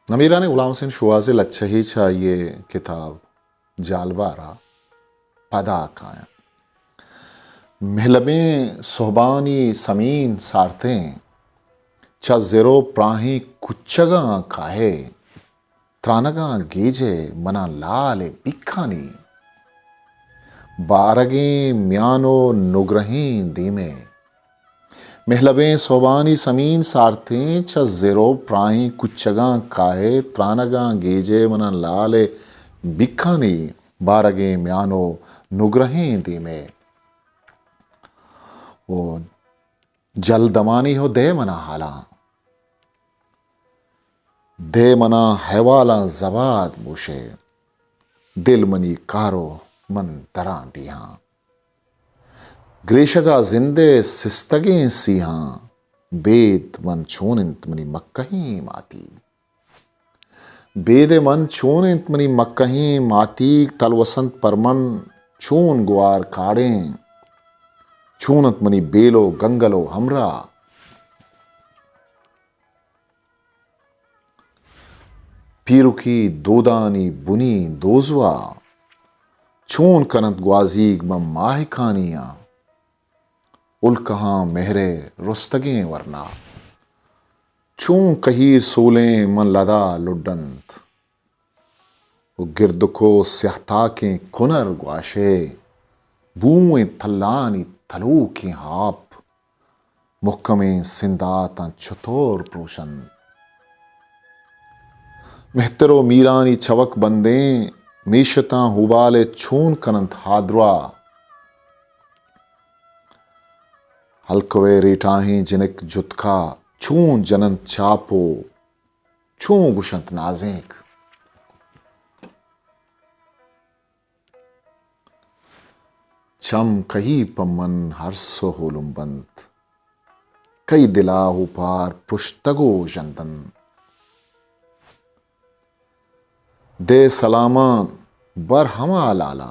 नमीराने गुलाम हुसैन शुआज़िल अच्छा ही छा ये किताब जालवारा पदा काया महलबें सोहबानी समीन सारतें चा ज़ेरो प्राही कुच्चगा काहे त्रानगा गेजे मना लाल बिखानी बारगे म्यानो नुग्रहीं दीमे महलबें सोबानी समीन सारतें छ ज़ेरो प्राही कुच्चगा काहे त्रानगा गेजे मना लाले बिखानी बारगे म्यानो नुग्रहीं दीमे वो जल दमानी हो दे मना हाला दे मना हैवाला जवाद मुशे दिल मनी कारो मन तरांटियां ग्रेशगा जिंदे सिस्तगे सिहा बेद मन छोनिंत मनी मक्कही माती बेदे मन छोनिंत मनी मक्कही माती तल वसंत परमन चून गुआर काड़ें चूनत मनी बेलो गंगलो हमरा पीरुकी दोदानी बुनी दोजवा चून कनत ग्वाजीग मम माहिकानिया उल्कहाँ मेहरे रुस्तगे वरना चूं कहीर सोलें मन लदा लुड्डंत वो गिरदुको स्याहताकें कुनर ग्वाशे बूएं थल्लानी थलू की हाप मुक्कमें सिंदाता चतोर प्रोशन मेहतरो मीरानी छवक बंदे मीशता हुबाले छून कनंत हादरा हल्कवे रेटाहें जिनक जुतका छून जनंत चापो छूं गुशंत नाजेक चम कही पमन हरसो होलुम बंत कई दिलाहु पार पुश्तगो जंदन दे सलामा बरहमा लाला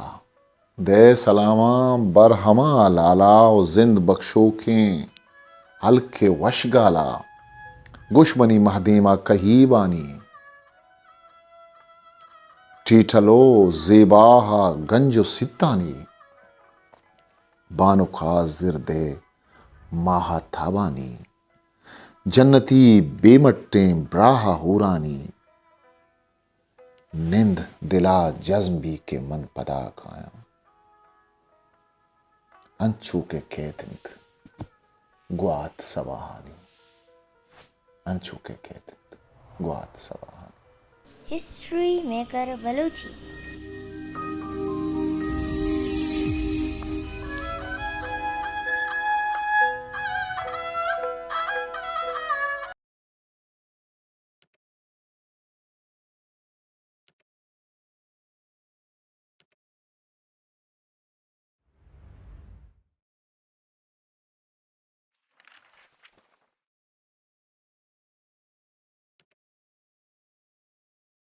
दे सलामा बरहमा लाला और जिंद बख्शो के हल्के वशगाला गुशमनी महदीमा कहीबानी टीठलो जेबाहा गंजो सितानी बानो खाजिर दे माहा थाबानी जन्नती बेमट्टे ब्राहा हुरानी निंद दिला जज्म भी के मन पदा खाया अंचू के खेतिंत ग्वात सवाहानी अंचू के खेतिंत ग्वात सवाहानी हिस्ट्री मेकर बलूची।